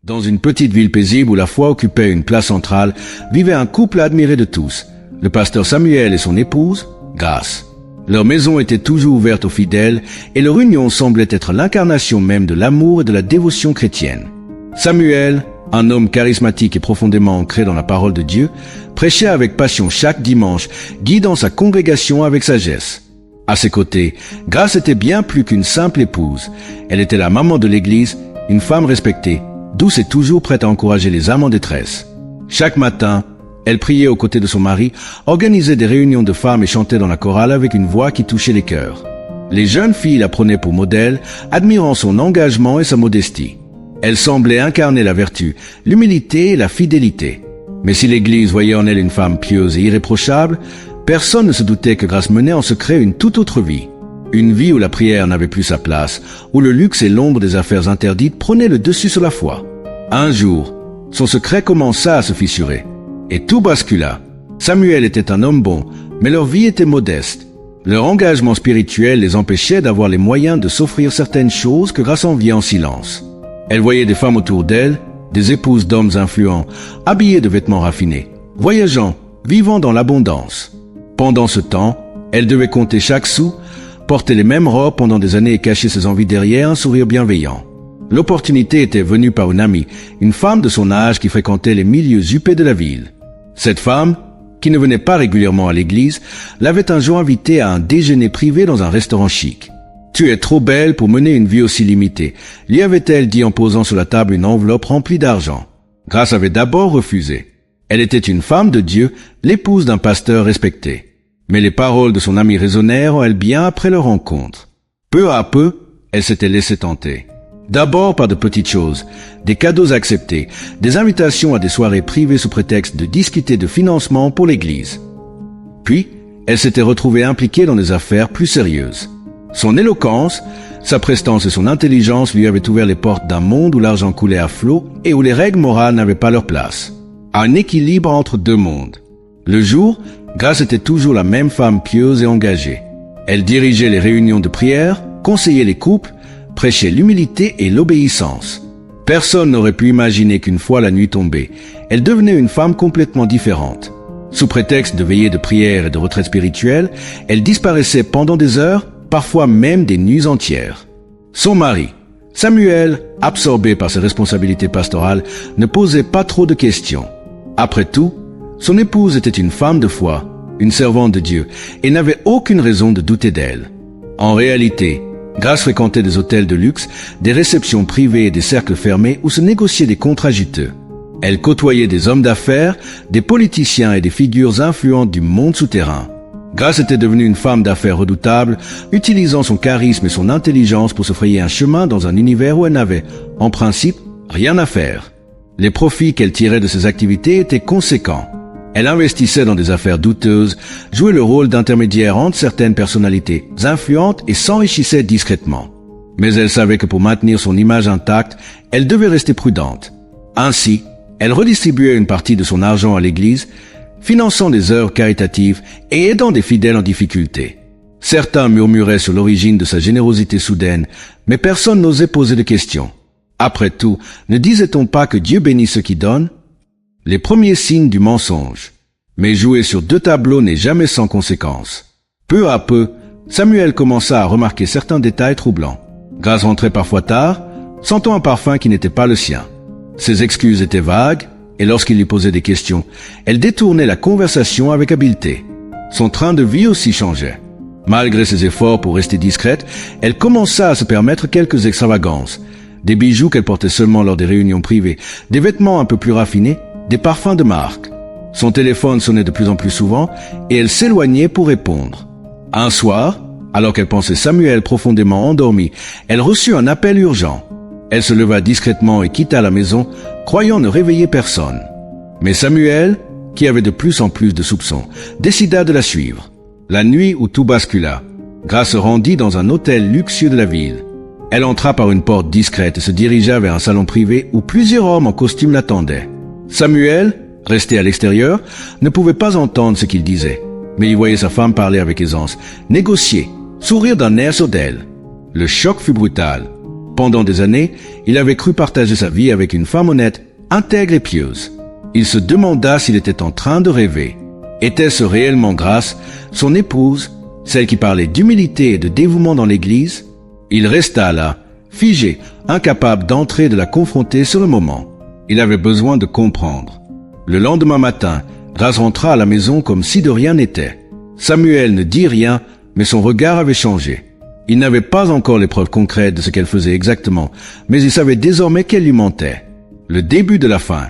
Dans une petite ville paisible où la foi occupait une place centrale, vivait un couple admiré de tous, le pasteur Samuel et son épouse, Grace. Leur maison était toujours ouverte aux fidèles et leur union semblait être l'incarnation même de l'amour et de la dévotion chrétienne. Samuel, un homme charismatique et profondément ancré dans la parole de Dieu, prêchait avec passion chaque dimanche, guidant sa congrégation avec sagesse. À ses côtés, Grace était bien plus qu'une simple épouse. Elle était la maman de l'Église, une femme respectée, douce et toujours prête à encourager les âmes en détresse. Chaque matin, elle priait aux côtés de son mari, organisait des réunions de femmes et chantait dans la chorale avec une voix qui touchait les cœurs. Les jeunes filles la prenaient pour modèle, admirant son engagement et sa modestie. Elle semblait incarner la vertu, l'humilité et la fidélité. Mais si l'Église voyait en elle une femme pieuse et irréprochable, personne ne se doutait que Grace menait en secret une toute autre vie. Une vie où la prière n'avait plus sa place, où le luxe et l'ombre des affaires interdites prenaient le dessus sur la foi. Un jour, son secret commença à se fissurer. Et tout bascula. Samuel était un homme bon, mais leur vie était modeste. Leur engagement spirituel les empêchait d'avoir les moyens de s'offrir certaines choses que Grace enviait en silence. Elle voyait des femmes autour d'elle, des épouses d'hommes influents, habillées de vêtements raffinés, voyageant, vivant dans l'abondance. Pendant ce temps, elle devait compter chaque sou, porter les mêmes robes pendant des années et cacher ses envies derrière un sourire bienveillant. L'opportunité était venue par une amie, une femme de son âge qui fréquentait les milieux huppés de la ville. Cette femme, qui ne venait pas régulièrement à l'église, l'avait un jour invitée à un déjeuner privé dans un restaurant chic. « Tu es trop belle pour mener une vie aussi limitée », lui avait-elle dit en posant sur la table une enveloppe remplie d'argent. Grace avait d'abord refusé. Elle était une femme de Dieu, l'épouse d'un pasteur respecté. Mais les paroles de son amie résonnèrent en elle bien après leur rencontre. Peu à peu, elle s'était laissée tenter. D'abord par de petites choses, des cadeaux acceptés, des invitations à des soirées privées sous prétexte de discuter de financement pour l'Église. Puis, elle s'était retrouvée impliquée dans des affaires plus sérieuses. Son éloquence, sa prestance et son intelligence lui avaient ouvert les portes d'un monde où l'argent coulait à flot et où les règles morales n'avaient pas leur place. Un équilibre entre deux mondes. Le jour, Grace était toujours la même femme pieuse et engagée. Elle dirigeait les réunions de prière, conseillait les couples, prêchait l'humilité et l'obéissance. Personne n'aurait pu imaginer qu'une fois la nuit tombée, elle devenait une femme complètement différente. Sous prétexte de veillées de prière et de retraite spirituelle, elle disparaissait pendant des heures, parfois même des nuits entières. Son mari, Samuel, absorbé par ses responsabilités pastorales, ne posait pas trop de questions. Après tout, son épouse était une femme de foi, une servante de Dieu, et n'avait aucune raison de douter d'elle. En réalité, Grace fréquentait des hôtels de luxe, des réceptions privées et des cercles fermés où se négociaient des contrats juteux. Elle côtoyait des hommes d'affaires, des politiciens et des figures influentes du monde souterrain. Grace était devenue une femme d'affaires redoutable, utilisant son charisme et son intelligence pour se frayer un chemin dans un univers où elle n'avait, en principe, rien à faire. Les profits qu'elle tirait de ses activités étaient conséquents. Elle investissait dans des affaires douteuses, jouait le rôle d'intermédiaire entre certaines personnalités influentes et s'enrichissait discrètement. Mais elle savait que pour maintenir son image intacte, elle devait rester prudente. Ainsi, elle redistribuait une partie de son argent à l'Église, finançant des œuvres caritatives et aidant des fidèles en difficulté. Certains murmuraient sur l'origine de sa générosité soudaine, mais personne n'osait poser de questions. Après tout, ne disait-on pas que Dieu bénit ceux qui donnent? Les premiers signes du mensonge. Mais jouer sur deux tableaux n'est jamais sans conséquence. Peu à peu, Samuel commença à remarquer certains détails troublants. Grace rentrait parfois tard, sentant un parfum qui n'était pas le sien. Ses excuses étaient vagues, et lorsqu'il lui posait des questions, elle détournait la conversation avec habileté. Son train de vie aussi changeait. Malgré ses efforts pour rester discrète, elle commença à se permettre quelques extravagances. Des bijoux qu'elle portait seulement lors des réunions privées, des vêtements un peu plus raffinés, des parfums de marque. Son téléphone sonnait de plus en plus souvent et elle s'éloignait pour répondre. Un soir, alors qu'elle pensait Samuel profondément endormi, elle reçut un appel urgent. Elle se leva discrètement et quitta la maison, croyant ne réveiller personne. Mais Samuel, qui avait de plus en plus de soupçons, décida de la suivre. La nuit où tout bascula, Grace se rendit dans un hôtel luxueux de la ville. Elle entra par une porte discrète et se dirigea vers un salon privé où plusieurs hommes en costume l'attendaient. Samuel, resté à l'extérieur, ne pouvait pas entendre ce qu'il disait, mais il voyait sa femme parler avec aisance, négocier, sourire d'un air sur d'elle. Le choc fut brutal. Pendant des années, il avait cru partager sa vie avec une femme honnête, intègre et pieuse. Il se demanda s'il était en train de rêver. Était-ce réellement Grace, son épouse, celle qui parlait d'humilité et de dévouement dans l'église? Il resta là, figé, incapable d'entrer et de la confronter sur le moment. Il avait besoin de comprendre. Le lendemain matin, Grace rentra à la maison comme si de rien n'était. Samuel ne dit rien, mais son regard avait changé. Il n'avait pas encore les preuves concrètes de ce qu'elle faisait exactement, mais il savait désormais qu'elle lui mentait. Le début de la fin.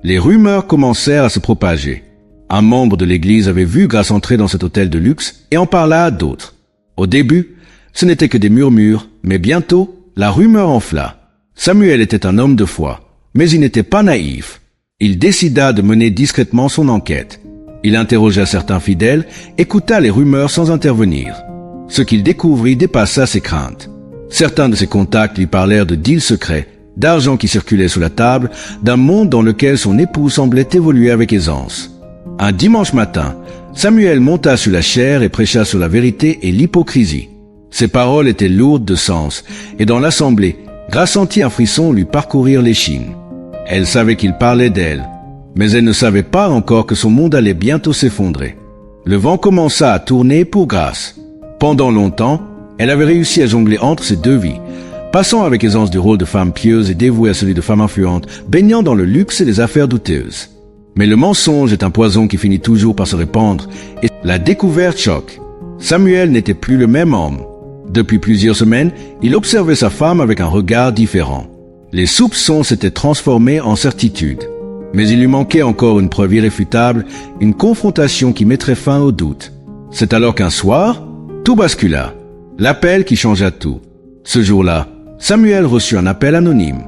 Les rumeurs commencèrent à se propager. Un membre de l'église avait vu Grace entrer dans cet hôtel de luxe et en parla à d'autres. Au début, ce n'était que des murmures, mais bientôt, la rumeur enfla. Samuel était un homme de foi, mais il n'était pas naïf. Il décida de mener discrètement son enquête. Il interrogea certains fidèles, écouta les rumeurs sans intervenir. Ce qu'il découvrit dépassa ses craintes. Certains de ses contacts lui parlèrent de deals secrets, d'argent qui circulait sous la table, d'un monde dans lequel son époux semblait évoluer avec aisance. Un dimanche matin, Samuel monta sur la chaire et prêcha sur la vérité et l'hypocrisie. Ses paroles étaient lourdes de sens, et dans l'assemblée, Grace sentit un frisson lui parcourir l'échine. Elle savait qu'il parlait d'elle, mais elle ne savait pas encore que son monde allait bientôt s'effondrer. Le vent commença à tourner pour Grace. Pendant longtemps, elle avait réussi à jongler entre ces deux vies, passant avec aisance du rôle de femme pieuse et dévouée à celui de femme influente, baignant dans le luxe et les affaires douteuses. Mais le mensonge est un poison qui finit toujours par se répandre, et la découverte choque. Samuel n'était plus le même homme. Depuis plusieurs semaines, il observait sa femme avec un regard différent. Les soupçons s'étaient transformés en certitude. Mais il lui manquait encore une preuve irréfutable, une confrontation qui mettrait fin au doute. C'est alors qu'un soir, tout bascula. L'appel qui changea tout. Ce jour-là, Samuel reçut un appel anonyme.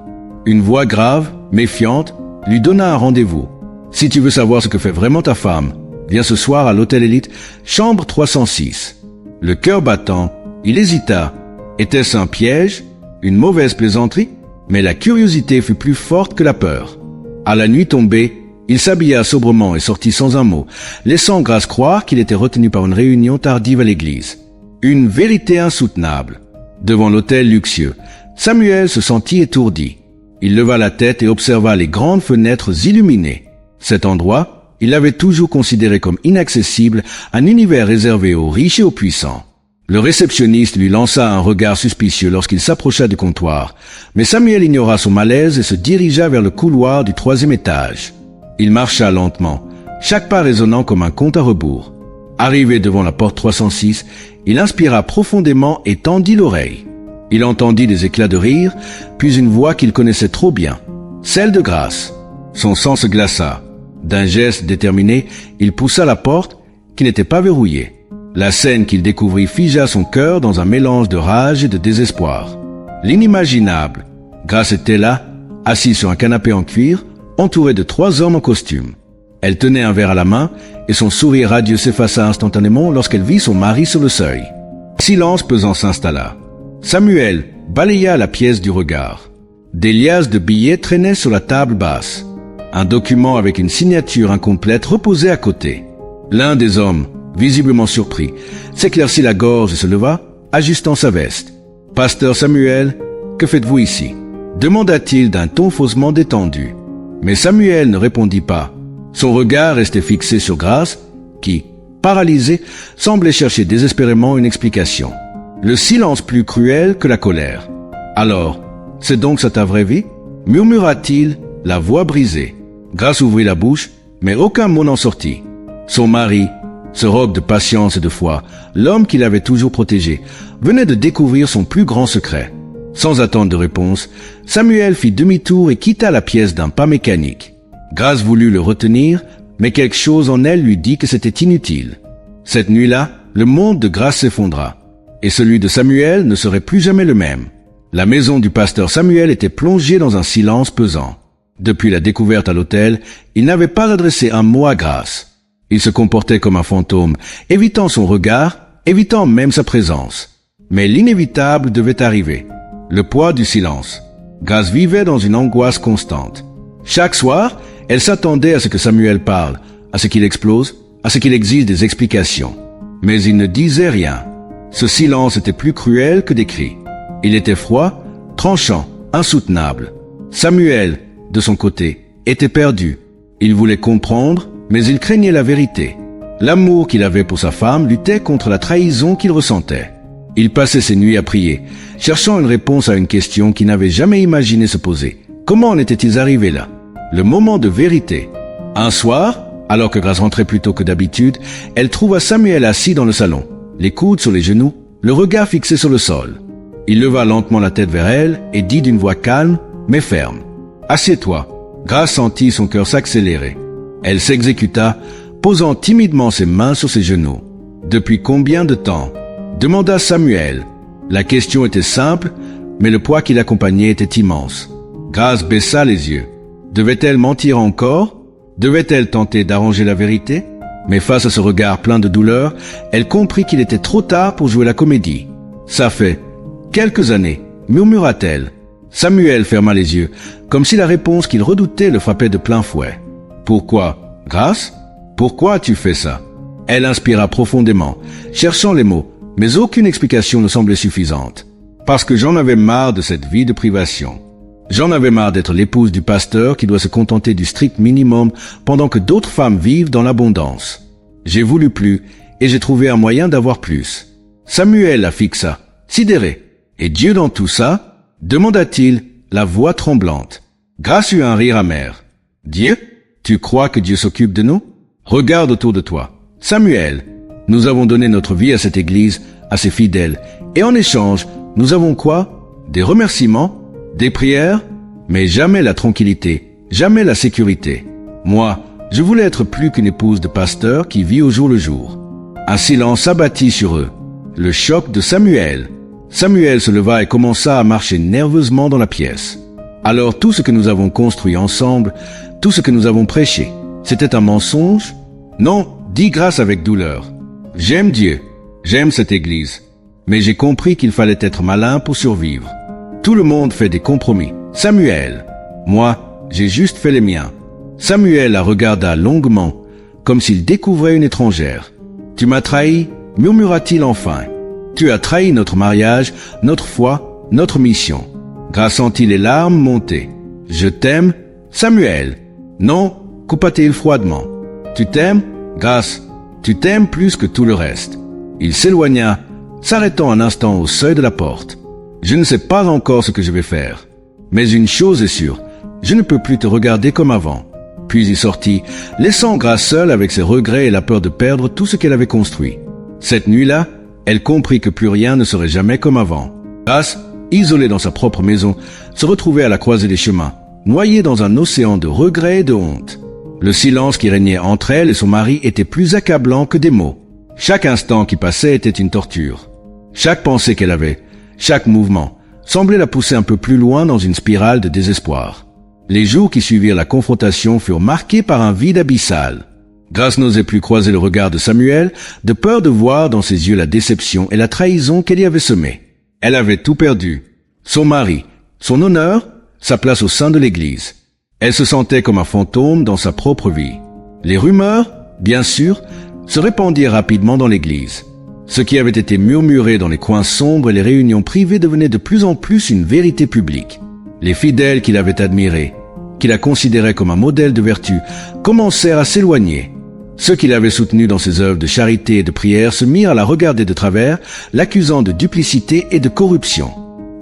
Une voix grave, méfiante, lui donna un rendez-vous. Si tu veux savoir ce que fait vraiment ta femme, viens ce soir à l'hôtel Élite, chambre 306. Le cœur battant, il hésita. Était-ce un piège? Une mauvaise plaisanterie? Mais la curiosité fut plus forte que la peur. À la nuit tombée, il s'habilla sobrement et sortit sans un mot, laissant Grace croire qu'il était retenu par une réunion tardive à l'église. Une vérité insoutenable. Devant l'hôtel luxueux, Samuel se sentit étourdi. Il leva la tête et observa les grandes fenêtres illuminées. Cet endroit, il l'avait toujours considéré comme inaccessible, un univers réservé aux riches et aux puissants. Le réceptionniste lui lança un regard suspicieux lorsqu'il s'approcha du comptoir, mais Samuel ignora son malaise et se dirigea vers le couloir du 3e étage. Il marcha lentement, chaque pas résonnant comme un compte à rebours. Arrivé devant la porte 306, il inspira profondément et tendit l'oreille. Il entendit des éclats de rire, puis une voix qu'il connaissait trop bien, celle de Grace. Son sang se glaça. D'un geste déterminé, il poussa la porte, qui n'était pas verrouillée. La scène qu'il découvrit figea son cœur dans un mélange de rage et de désespoir. L'inimaginable. Grace était là, assise sur un canapé en cuir, entourée de 3 hommes en costume. Elle tenait un verre à la main, et son sourire radieux s'effaça instantanément lorsqu'elle vit son mari sur le seuil. Silence pesant s'installa. Samuel balaya la pièce du regard. Des liasses de billets traînaient sur la table basse. Un document avec une signature incomplète reposait à côté. L'un des hommes, visiblement surpris, s'éclaircit la gorge et se leva, ajustant sa veste. « Pasteur Samuel, que faites-vous ici ?» demanda-t-il d'un ton faussement détendu. Mais Samuel ne répondit pas. Son regard restait fixé sur Grace, qui, paralysée, semblait chercher désespérément une explication. Le silence plus cruel que la colère. « Alors, c'est donc ça ta vraie vie ?» murmura-t-il, la voix brisée. Grace ouvrit la bouche, mais aucun mot n'en sortit. Son mari, ce roc de patience et de foi, l'homme qu'il avait toujours protégé, venait de découvrir son plus grand secret. Sans attendre de réponse, Samuel fit demi-tour et quitta la pièce d'un pas mécanique. Grace voulut le retenir, mais quelque chose en elle lui dit que c'était inutile. Cette nuit-là, le monde de Grace s'effondra, et celui de Samuel ne serait plus jamais le même. La maison du pasteur Samuel était plongée dans un silence pesant. Depuis la découverte à l'hôtel, il n'avait pas adressé un mot à Grace. Il se comportait comme un fantôme, évitant son regard, évitant même sa présence. Mais l'inévitable devait arriver. Le poids du silence. Grace vivait dans une angoisse constante. Chaque soir, elle s'attendait à ce que Samuel parle, à ce qu'il explose, à ce qu'il exige des explications. Mais il ne disait rien. Ce silence était plus cruel que des cris. Il était froid, tranchant, insoutenable. Samuel, de son côté, était perdu. Il voulait comprendre, mais il craignait la vérité. L'amour qu'il avait pour sa femme luttait contre la trahison qu'il ressentait. Il passait ses nuits à prier, cherchant une réponse à une question qu'il n'avait jamais imaginé se poser. Comment en étaient-ils arrivés là? Le moment de vérité. Un soir, alors que Grâce rentrait plus tôt que d'habitude, elle trouva Samuel assis dans le salon, les coudes sur les genoux, le regard fixé sur le sol. Il leva lentement la tête vers elle et dit d'une voix calme, mais ferme. « Assieds-toi. » Grâce sentit son cœur s'accélérer. Elle s'exécuta, posant timidement ses mains sur ses genoux. « Depuis combien de temps ?» demanda Samuel. La question était simple, mais le poids qui l'accompagnait était immense. Grâce baissa les yeux. Devait-elle mentir encore? Devait-elle tenter d'arranger la vérité? Mais face à ce regard plein de douleur, elle comprit qu'il était trop tard pour jouer la comédie. « Ça fait quelques années », murmura-t-elle. Samuel ferma les yeux, comme si la réponse qu'il redoutait le frappait de plein fouet. « Pourquoi, Grâce? Pourquoi as-tu fait ça ?» Elle inspira profondément, cherchant les mots, mais aucune explication ne semblait suffisante. « Parce que j'en avais marre de cette vie de privation. J'en avais marre d'être l'épouse du pasteur qui doit se contenter du strict minimum pendant que d'autres femmes vivent dans l'abondance. J'ai voulu plus et j'ai trouvé un moyen d'avoir plus. » Samuel la fixa, sidéré. « Et Dieu dans tout ça ?» demanda-t-il, la voix tremblante. Grâce eut un rire amer. « Dieu? Tu crois que Dieu s'occupe de nous? Regarde autour de toi. Samuel, nous avons donné notre vie à cette église, à ses fidèles, et en échange, nous avons quoi? Des remerciements? Des prières? Mais jamais la tranquillité, jamais la sécurité. Moi, je voulais être plus qu'une épouse de pasteur qui vit au jour le jour. » Un silence s'abattit sur eux. Le choc de Samuel. Samuel se leva et commença à marcher nerveusement dans la pièce. « Alors tout ce que nous avons construit ensemble, tout ce que nous avons prêché, c'était un mensonge? » « Non, dit Grâce avec douleur. J'aime Dieu, j'aime cette église, mais j'ai compris qu'il fallait être malin pour survivre. Tout le monde fait des compromis. Samuel, moi, j'ai juste fait les miens. » Samuel la regarda longuement, comme s'il découvrait une étrangère. « Tu m'as trahi, murmura-t-il enfin. Tu as trahi notre mariage, notre foi, notre mission. » Grâce sentit les larmes monter. « Je t'aime, Samuel. »« Non, coupa-t-il froidement. »« Tu t'aimes, Grâce, tu t'aimes plus que tout le reste. » Il s'éloigna, s'arrêtant un instant au seuil de la porte. « Je ne sais pas encore ce que je vais faire. Mais une chose est sûre, je ne peux plus te regarder comme avant. » Puis il sortit, laissant Grâce seule avec ses regrets et la peur de perdre tout ce qu'elle avait construit. Cette nuit-là, elle comprit que plus rien ne serait jamais comme avant. Grâce, isolée dans sa propre maison, se retrouvait à la croisée des chemins, noyée dans un océan de regrets et de honte. Le silence qui régnait entre elle et son mari était plus accablant que des mots. Chaque instant qui passait était une torture. Chaque pensée qu'elle avait, chaque mouvement, semblait la pousser un peu plus loin dans une spirale de désespoir. Les jours qui suivirent la confrontation furent marqués par un vide abyssal. Grâce n'osait plus croiser le regard de Samuel, de peur de voir dans ses yeux la déception et la trahison qu'elle y avait semée. Elle avait tout perdu. Son mari, son honneur, sa place au sein de l'Église. Elle se sentait comme un fantôme dans sa propre vie. Les rumeurs, bien sûr, se répandirent rapidement dans l'Église. Ce qui avait été murmuré dans les coins sombres et les réunions privées devenait de plus en plus une vérité publique. Les fidèles qui l'avaient admirée, qui la considéraient comme un modèle de vertu, commencèrent à s'éloigner. Ceux qui l'avaient soutenue dans ses œuvres de charité et de prière se mirent à la regarder de travers, l'accusant de duplicité et de corruption.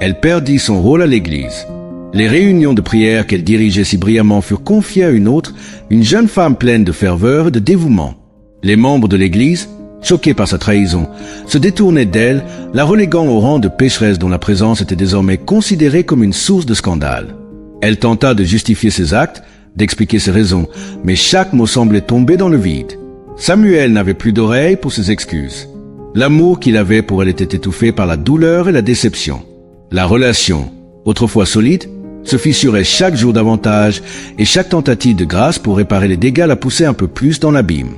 Elle perdit son rôle à l'Église. Les réunions de prière qu'elle dirigeait si brillamment furent confiées à une autre, une jeune femme pleine de ferveur et de dévouement. Les membres de l'Église, choqués par sa trahison, se détournaient d'elle, la reléguant au rang de pécheresse dont la présence était désormais considérée comme une source de scandale. Elle tenta de justifier ses actes, d'expliquer ses raisons, mais chaque mot semblait tomber dans le vide. Samuel n'avait plus d'oreilles pour ses excuses. L'amour qu'il avait pour elle était étouffé par la douleur et la déception. La relation, autrefois solide, se fissurait chaque jour davantage et chaque tentative de grâce pour réparer les dégâts la poussait un peu plus dans l'abîme.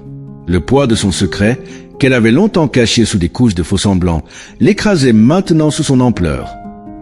Le poids de son secret, qu'elle avait longtemps caché sous des couches de faux-semblants, l'écrasait maintenant sous son ampleur.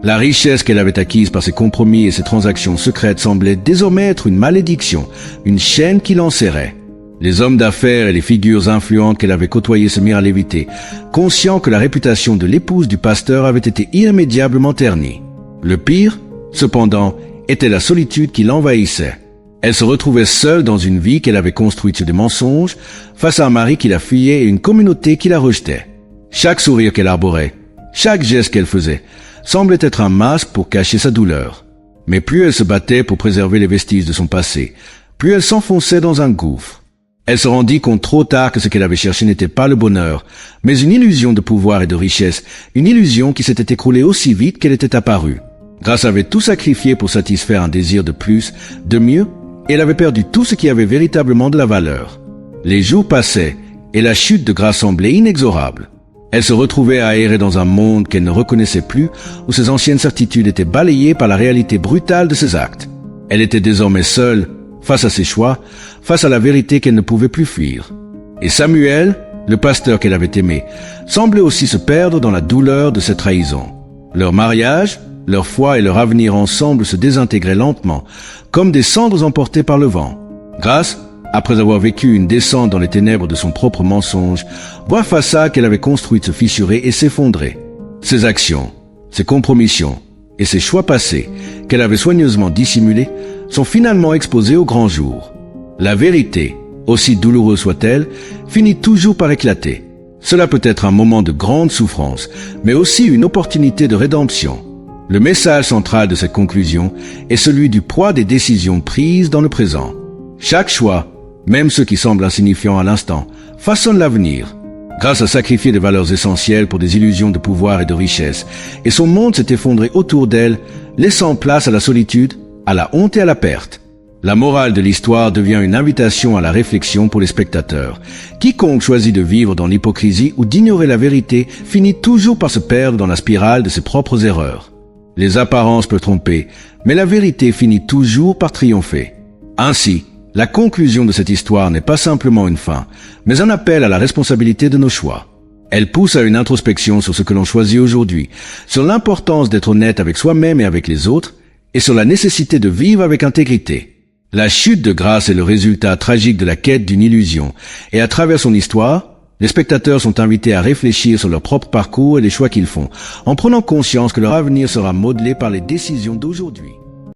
La richesse qu'elle avait acquise par ses compromis et ses transactions secrètes semblait désormais être une malédiction, une chaîne qui l'enserrait. Les hommes d'affaires et les figures influentes qu'elle avait côtoyées se mirent à l'éviter, conscients que la réputation de l'épouse du pasteur avait été irrémédiablement ternie. Le pire, cependant, était la solitude qui l'envahissait. Elle se retrouvait seule dans une vie qu'elle avait construite sur des mensonges, face à un mari qui la fuyait et une communauté qui la rejetait. Chaque sourire qu'elle arborait, chaque geste qu'elle faisait, semblait être un masque pour cacher sa douleur. Mais plus elle se battait pour préserver les vestiges de son passé, plus elle s'enfonçait dans un gouffre. Elle se rendit compte trop tard que ce qu'elle avait cherché n'était pas le bonheur, mais une illusion de pouvoir et de richesse, une illusion qui s'était écroulée aussi vite qu'elle était apparue. Grace avait tout sacrifié pour satisfaire un désir de plus, de mieux, et elle avait perdu tout ce qui avait véritablement de la valeur. Les jours passaient, et la chute de Grace semblait inexorable. Elle se retrouvait à errer dans un monde qu'elle ne reconnaissait plus, où ses anciennes certitudes étaient balayées par la réalité brutale de ses actes. Elle était désormais seule, face à ses choix, face à la vérité qu'elle ne pouvait plus fuir. Et Samuel, le pasteur qu'elle avait aimé, semblait aussi se perdre dans la douleur de cette trahison. Leur mariage, leur foi et leur avenir ensemble se désintégraient lentement, comme des cendres emportées par le vent. Grace, après avoir vécu une descente dans les ténèbres de son propre mensonge, voit façade qu'elle avait construite se fissurer et s'effondrer. Ses actions, ses compromissions et ses choix passés, qu'elle avait soigneusement dissimulés, sont finalement exposés au grand jour. La vérité, aussi douloureuse soit-elle, finit toujours par éclater. Cela peut être un moment de grande souffrance, mais aussi une opportunité de rédemption. Le message central de cette conclusion est celui du poids des décisions prises dans le présent. Chaque choix, même ceux qui semblent insignifiants à l'instant, façonne l'avenir. Grace a sacrifié des valeurs essentielles pour des illusions de pouvoir et de richesse, et son monde s'est effondré autour d'elle, laissant place à la solitude, à la honte et à la perte. La morale de l'histoire devient une invitation à la réflexion pour les spectateurs. Quiconque choisit de vivre dans l'hypocrisie ou d'ignorer la vérité finit toujours par se perdre dans la spirale de ses propres erreurs. Les apparences peuvent tromper, mais la vérité finit toujours par triompher. Ainsi, la conclusion de cette histoire n'est pas simplement une fin, mais un appel à la responsabilité de nos choix. Elle pousse à une introspection sur ce que l'on choisit aujourd'hui, sur l'importance d'être honnête avec soi-même et avec les autres, et sur la nécessité de vivre avec intégrité. La chute de Grace est le résultat tragique de la quête d'une illusion, et à travers son histoire, les spectateurs sont invités à réfléchir sur leur propre parcours et les choix qu'ils font, en prenant conscience que leur avenir sera modelé par les décisions d'aujourd'hui.